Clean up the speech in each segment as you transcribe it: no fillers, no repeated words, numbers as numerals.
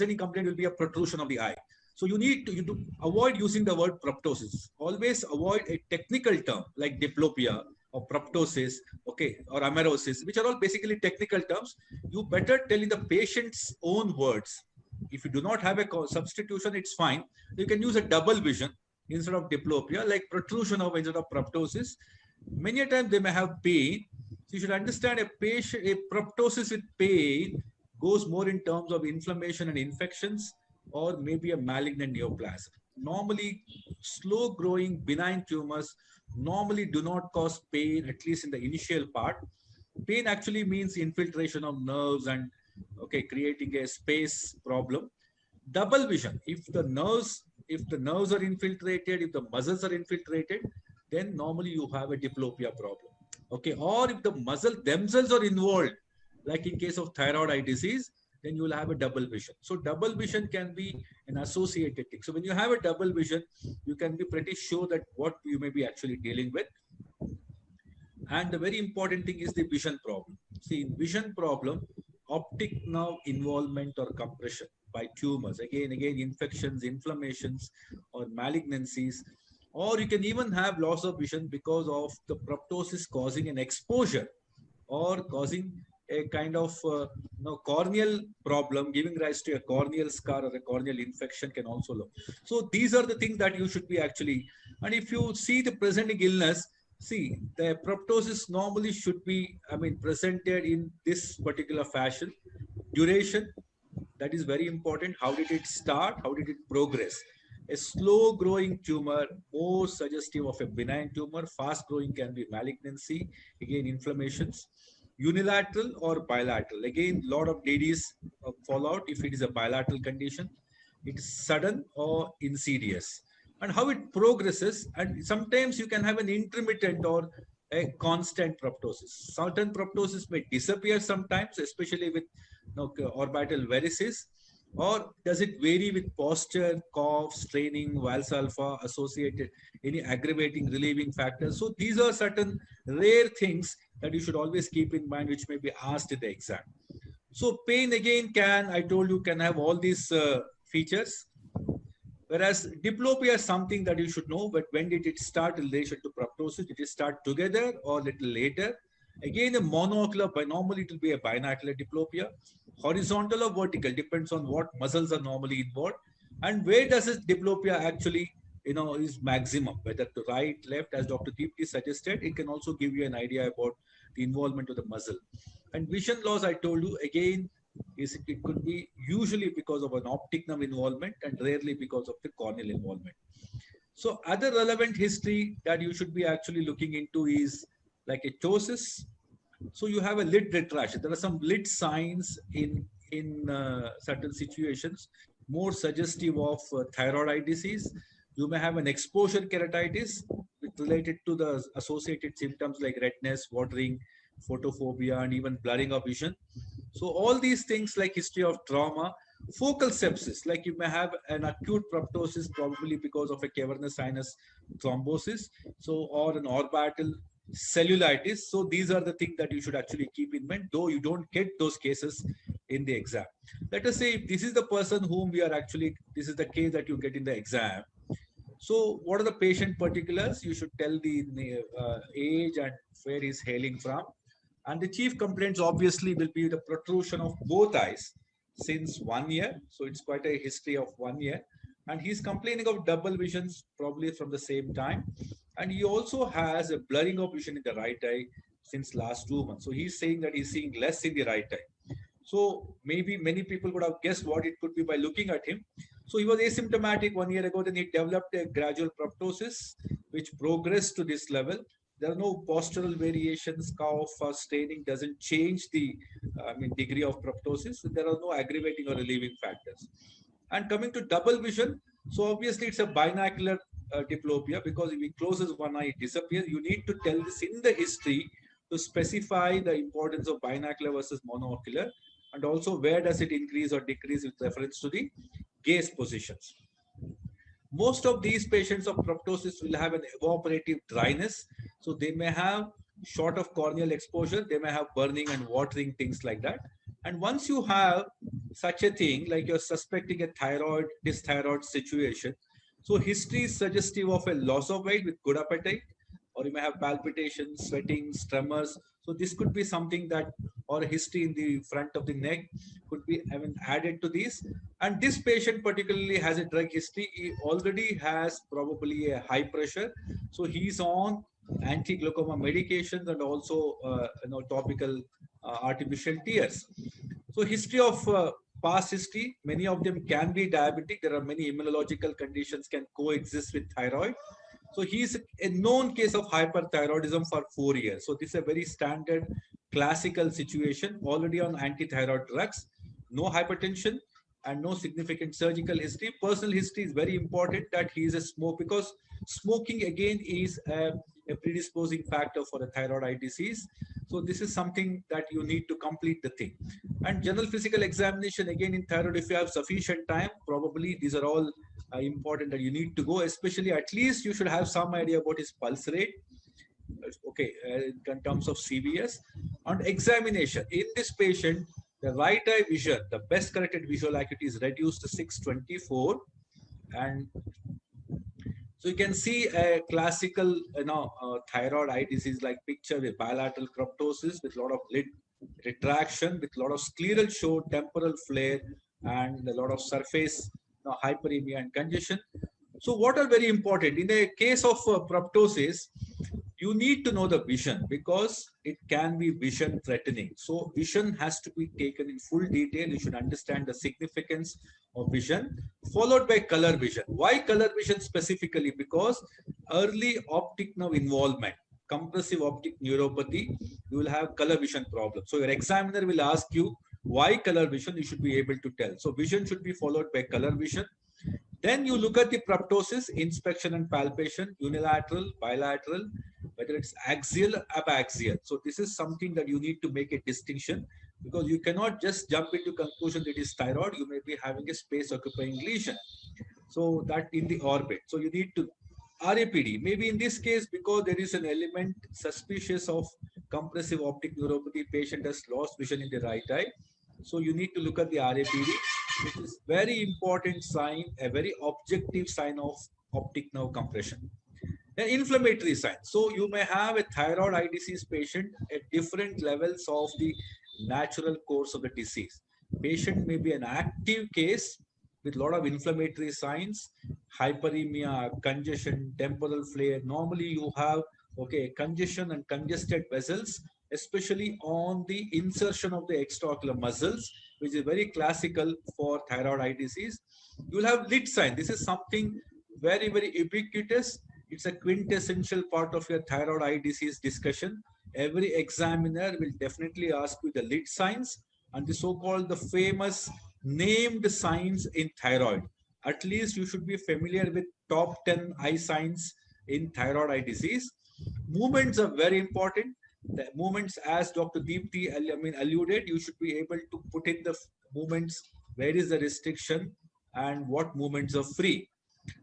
presenting complaint will be a protrusion of the eye. So you need to avoid using the word proptosis. Always avoid a technical term like diplopia or proptosis, okay, or amaurosis, which are all basically technical terms. You better tell in the patient's own words. If you do not have a substitution, it's fine. You can use a double vision instead of diplopia, like protrusion of instead of proptosis. Many a times they may have pain. So you should understand a patient, a proptosis with pain goes more in terms of inflammation and infections, or maybe a malignant neoplasm. Normally, slow growing benign tumors normally do not cause pain, at least in the initial part. Pain actually means infiltration of nerves and, okay, creating a space problem. Double vision, if the nerves are infiltrated, if the muscles are infiltrated, then normally you have a diplopia problem. Okay, or if the muscle themselves are involved, like in case of thyroid eye disease, then you will have a double vision. So double vision can be an associated thing. So when you have a double vision, you can be pretty sure that what you may be actually dealing with. And the very important thing is the vision problem. See, in vision problem, optic nerve involvement or compression by tumors, again, infections, inflammations, or malignancies, or you can even have loss of vision because of the proptosis causing an exposure or causing a kind of corneal problem, giving rise to a corneal scar or a corneal infection can also look. So these are the things that you should be actually, and if you see the presenting illness, see, the proptosis normally should be, presented in this particular fashion. Duration, that is very important. How did it start? How did it progress? A slow growing tumor, more suggestive of a benign tumor. Fast growing can be malignancy, again, inflammations. Unilateral or bilateral. Again, lot of ladies fall out if it is a bilateral condition. It is sudden or insidious. And how it progresses, and sometimes you can have an intermittent or a constant proptosis. Certain proptosis may disappear sometimes, especially with orbital varices. Or does it vary with posture, cough, straining, Valsalva associated, any aggravating, relieving factors? So these are certain rare things that you should always keep in mind, which may be asked in the exam. So pain again I told you, can have all these features. Whereas diplopia is something that you should know, but when did it start in relation to proptosis? Did it start together or a little later? Again, a monocular, normally it will be a binocular diplopia. Horizontal or vertical, depends on what muscles are normally involved. And where does this diplopia actually, is maximum, whether to right, left, as Dr. Deepti suggested. It can also give you an idea about the involvement of the muscle. And vision loss, I told you, again, it could be usually because of an optic nerve involvement and rarely because of the corneal involvement. So other relevant history that you should be actually looking into is like a ptosis. So you have a lid retraction. There are some lid signs in certain situations, more suggestive of thyroid eye disease. You may have an exposure keratitis related to the associated symptoms like redness, watering, photophobia, and even blurring of vision. So all these things like history of trauma, focal sepsis, like you may have an acute proptosis probably because of a cavernous sinus thrombosis, so or an orbital cellulitis. So these are the things that you should actually keep in mind, though you don't get those cases in the exam. Let us say if this is the person whom we are actually, this is the case that you get in the exam. So what are the patient particulars? You should tell the age and where he's hailing from. And the chief complaints obviously will be the protrusion of both eyes since 1 year. So it's quite a history of 1 year. And he's complaining of double visions probably from the same time. And he also has a blurring of vision in the right eye since last 2 months. So he's saying that he's seeing less in the right eye. So maybe many people would have guessed what it could be by looking at him. So he was asymptomatic 1 year ago. Then he developed a gradual proptosis, which progressed to this level. There are no postural variations, cough or staining doesn't change the degree of proptosis. There are no aggravating or relieving factors. And coming to double vision, so obviously it's a binocular diplopia, because if he closes one eye, it disappears. You need to tell this in the history to specify the importance of binocular versus monocular, and also where does it increase or decrease with reference to the gaze positions. Most of these patients of proptosis will have an evaporative dryness. So they may have short of corneal exposure. They may have burning and watering, things like that. And once you have such a thing, like you're suspecting a thyroid, dysthyroid situation, so history is suggestive of a loss of weight with good appetite, or you may have palpitations, sweating, tremors. So this could be something that, or a history in the front of the neck could be, I mean, added to this. And this patient particularly has a drug history. He already has probably a high pressure. So he's on anti-glaucoma medications and also, topical artificial tears. So history of past history, many of them can be diabetic. There are many immunological conditions can coexist with thyroid. So he's a known case of hyperthyroidism for 4 years. So this is a very standard classical situation, already on anti-thyroid drugs, no hypertension and no significant surgical history. Personal history is very important, that he is a smoker, because smoking again is a predisposing factor for a thyroid eye disease. So this is something that you need to complete the thing. And general physical examination, again in thyroid, if you have sufficient time, probably these are all important that you need to go, especially at least you should have some idea about his pulse rate, okay, in terms of CVS. And examination, in this patient, the right eye vision, the best corrected visual acuity is reduced to 624. And so you can see a classical, thyroid eye disease like picture with bilateral croptosis with a lot of lid retraction, with a lot of scleral show, temporal flare, and a lot of surface hyperemia and congestion. So what are very important in a case of proptosis, you need to know the vision, because it can be vision threatening. So vision has to be taken in full detail. You should understand the significance of vision, followed by color vision. Why color vision specifically? Because early optic nerve involvement, compressive optic neuropathy, you will have color vision problems. So your examiner will ask you why color vision, you should be able to tell. So vision should be followed by color vision. Then you look at the proptosis, inspection and palpation, unilateral, bilateral, whether it's axial, abaxial. So this is something that you need to make a distinction, because you cannot just jump into conclusion that it is thyroid. You may be having a space occupying lesion. So that in the orbit. So you need to RAPD. Maybe in this case, because there is an element suspicious of compressive optic neuropathy, patient has lost vision in the right eye. So you need to look at the RAPD, which is very important sign, a very objective sign of optic nerve compression. Then inflammatory signs. So you may have a thyroid eye disease patient at different levels of the natural course of the disease. Patient may be an active case with a lot of inflammatory signs, hyperemia, congestion, temporal flare. Normally you have, okay, congestion and congested vessels, especially on the insertion of the extraocular muscles, which is very classical for thyroid eye disease. You will have lid sign. This is something very, very ubiquitous. It's a quintessential part of your thyroid eye disease discussion. Every examiner will definitely ask you the lid signs and the so-called the famous named signs in thyroid. At least you should be familiar with top 10 eye signs in thyroid eye disease. Movements are very important. The movements, as Dr. Deepti alluded, you should be able to put in the movements, where is the restriction and what movements are free.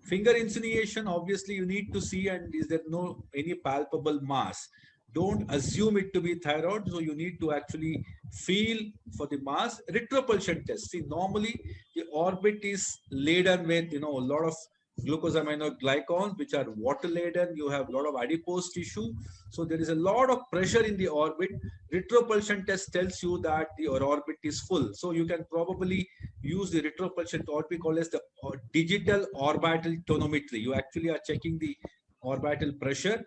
Finger insinuation, obviously you need to see, and is there no any palpable mass. Don't assume it to be thyroid, so you need to actually feel for the mass. Retropulsion test. See, normally the orbit is laden with a lot of glucosaminoglycans, which are water laden. You have a lot of adipose tissue, so there is a lot of pressure in the orbit. Retropulsion test tells you that your orbit is full, so you can probably use the retropulsion, what we call as the digital orbital tonometry. You actually are checking the orbital pressure.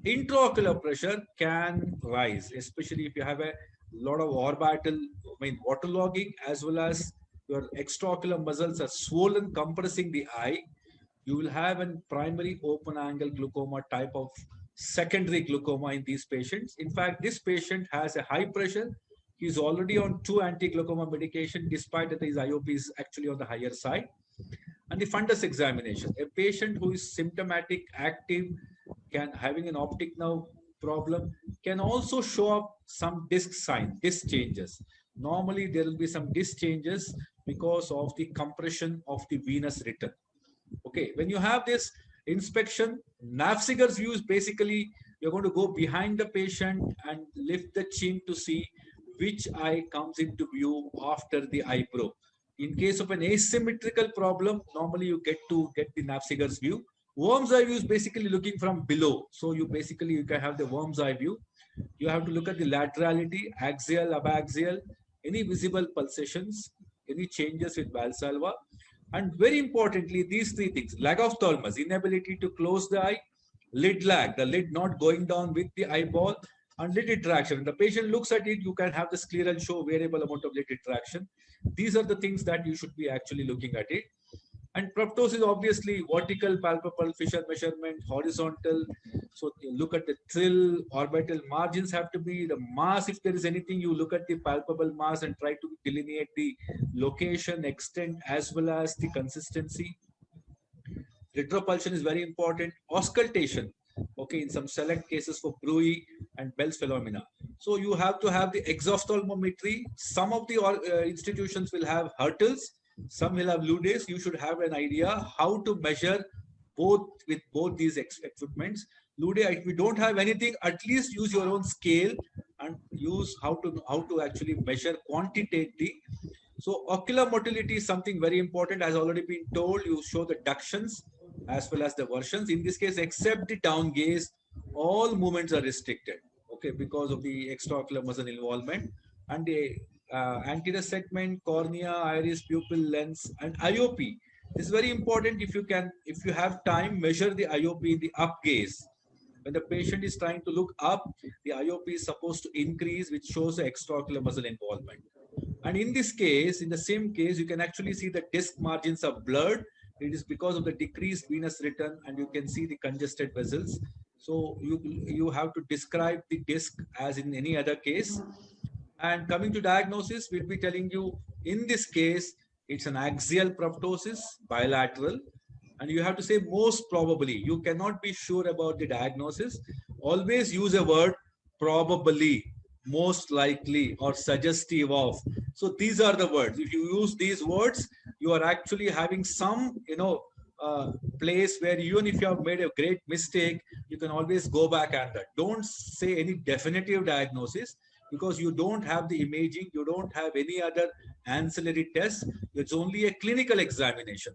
Intraocular pressure can rise, especially if you have a lot of orbital, waterlogging, as well as your extraocular muscles are swollen, compressing the eye. You will have a primary open angle glaucoma type of secondary glaucoma in these patients. In fact, this patient has a high pressure. He's already on 2 anti-glaucoma medication, despite that his IOP is actually on the higher side. And the fundus examination. A patient who is symptomatic, active, having an optic nerve problem, can also show up some disc sign, disc changes. Normally, there will be some disc changes because of the compression of the venous return. Okay, when you have this inspection, Nafziger's view is basically you're going to go behind the patient and lift the chin to see which eye comes into view after the eyebrow. In case of an asymmetrical problem, normally you get the Nafziger's view. Worm's eye view is basically looking from below. So you can have the worm's eye view. You have to look at the laterality, axial, abaxial, any visible pulsations, any changes with Valsalva. And very importantly, these three things: lagophthalmos, inability to close the eye; lid lag, the lid not going down with the eyeball; and lid retraction. When the patient looks at it, you can have the scleral show variable amount of lid retraction. These are the things that you should be actually looking at it. And proptosis, obviously, vertical, palpable, Fisher measurement, horizontal. So you look at the trill, orbital margins have to be the mass. If there is anything, you look at the palpable mass and try to delineate the location, extent, as well as the consistency. Retropulsion is very important. Auscultation, okay, in some select cases for Bruy and Bell's phenomena. So you have to have the exophthalmometry. Some of the institutions will have Hertels, some will have Ludes. You should have an idea how to measure both with both these equipments. Lude, if we don't have anything, at least use your own scale and use how to actually measure quantitatively. So ocular motility is something very important. As already been told, you show the ductions as well as the versions. In this case, except the down gaze, all movements are restricted, okay, because of the extraocular muscle involvement. And the anterior segment, cornea, iris, pupil, lens, and IOP. This is very important. If you have time, measure the IOP in the up gaze. When the patient is trying to look up, the IOP is supposed to increase, which shows the extraocular muscle involvement. And in this case, in the same case, you can actually see the disc margins are blurred. It is because of the decreased venous return, and you can see the congested vessels. So you have to describe the disc as in any other case. And coming to diagnosis, we'll be telling you in this case, it's an axial proptosis, bilateral, and you have to say most probably. You cannot be sure about the diagnosis. Always use a word probably, most likely, or suggestive of. So these are the words. If you use these words, you are actually having some, place where even if you have made a great mistake, you can always go back and that. Don't say any definitive diagnosis, because you don't have the imaging, you don't have any other ancillary tests. It's only a clinical examination.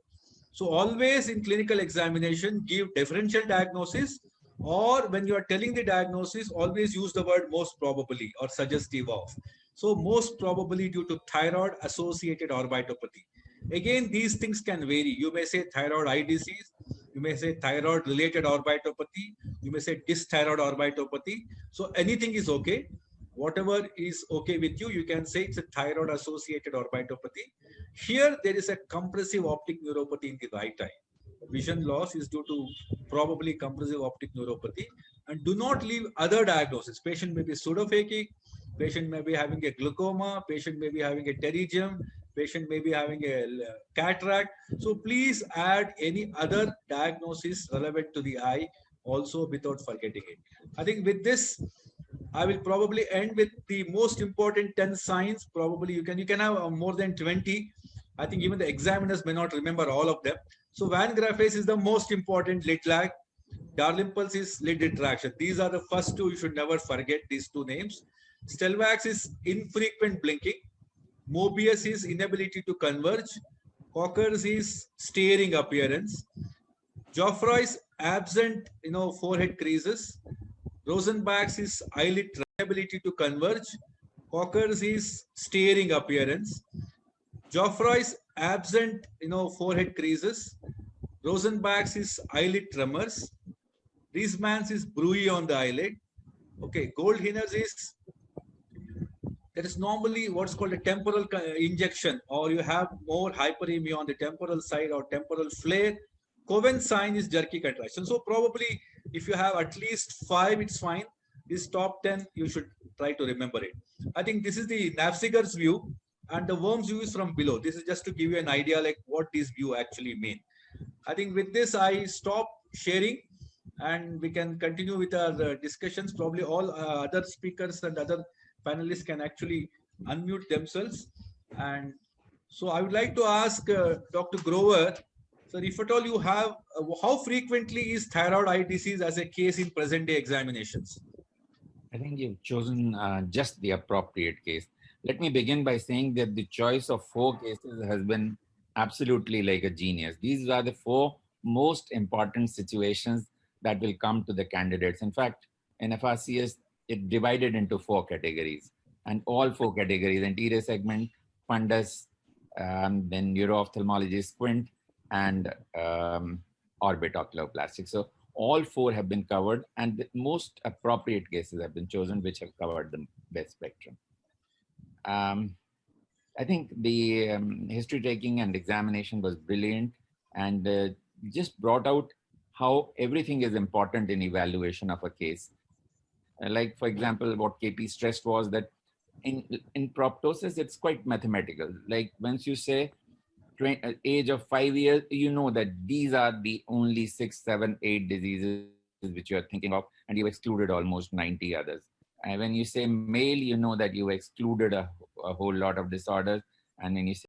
So always in clinical examination, give differential diagnosis, or when you are telling the diagnosis, always use the word most probably or suggestive of. So most probably due to thyroid associated orbitopathy. Again, these things can vary. You may say thyroid eye disease, you may say thyroid related orbitopathy, you may say dysthyroid orbitopathy. So anything is okay. Whatever is okay with you, you can say it's a thyroid associated orbitopathy. Here, there is a compressive optic neuropathy in the right eye. Vision loss is due to probably compressive optic neuropathy. And do not leave other diagnoses. Patient may be pseudophakic, patient may be having a glaucoma, patient may be having a pterygium, patient may be having a cataract. So please add any other diagnosis relevant to the eye also without forgetting it. I think with this, I will probably end with the most important 10 signs. Probably you can have more than 20. I think even the examiners may not remember all of them. So Van Graff's is the most important, lid lag. Darlimple's is lid retraction. These are the first two. You should never forget these two names. Stelvax is infrequent blinking. Mobius is inability to converge. Cockers is staring appearance. Geoffroy's absent, forehead creases. Rosenbach's is eyelid inability to converge. Cockers is staring appearance. Geoffroy's absent, forehead creases. Rosenbach's is eyelid tremors. Riesman's is bruit on the eyelid. Okay, Goldhiner's is there is normally what's called a temporal injection, or you have more hyperemia on the temporal side or temporal flare. Cohen's sign is jerky contraction. So probably if you have at least 5, it's fine. This top 10, you should try to remember it. I think this is the Nafziger's view, and the worm's view is from below. This is just to give you an idea like what this view actually mean. I think with this, I stop sharing and we can continue with our discussions. Probably all other speakers and other panelists can actually unmute themselves. And so I would like to ask Dr. Grover, sir, if at all you have, how frequently is thyroid eye disease as a case in present day examinations? I think you've chosen just the appropriate case. Let me begin by saying that the choice of four cases has been absolutely like a genius. These are the four most important situations that will come to the candidates. In fact, in FRCS, it divided into four categories, and all four categories: anterior segment, fundus, then neuro-ophthalmology, squint, and orbit oculoplastic. So all four have been covered, and the most appropriate cases have been chosen, which have covered the best spectrum. Um, I think the history taking and examination was brilliant, and just brought out how everything is important in evaluation of a case. Like, for example, what KP stressed was that in proptosis, it's quite mathematical. Like, once you say age of 5 years, you know that these are the only 6, 7, 8 diseases which you are thinking of, and you excluded almost 90 others. And when you say male, you know that you excluded a whole lot of disorders. And when you say